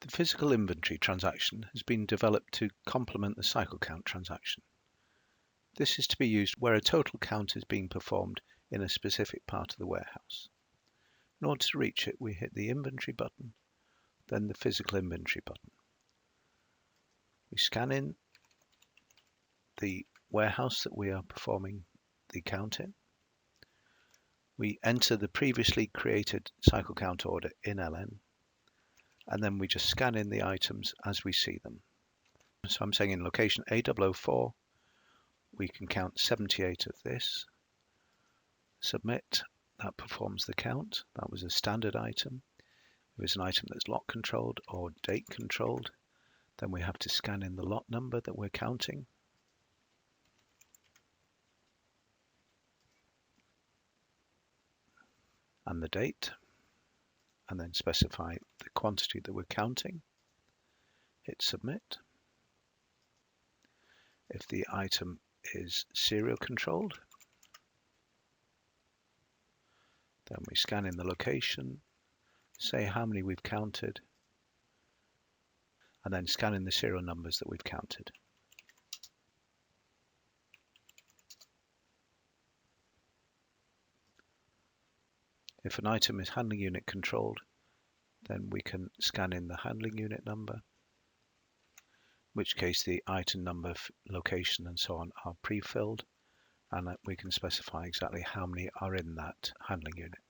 The physical inventory transaction has been developed to complement the cycle count transaction. This is to be used where a total count is being performed in a specific part of the warehouse. In order to reach it, we hit the inventory button, then the physical inventory button. We scan in the warehouse that we are performing the count in. We enter the previously created cycle count order in LN, and then we just scan in the items as we see them. So I'm saying in location A004, we can count 78 of this. Submit, that performs the count. That was a standard item. If it's an item that's lot controlled or date controlled, then we have to scan in the lot number that we're counting. And the date, and then specify the quantity that we're counting. Hit submit. If the item is serial controlled, then we scan in the location, say how many we've counted, and then scan in the serial numbers that we've counted. If an item is handling unit controlled, then we can scan in the handling unit number, in which case the item number, location and so on are pre-filled, and that we can specify exactly how many are in that handling unit.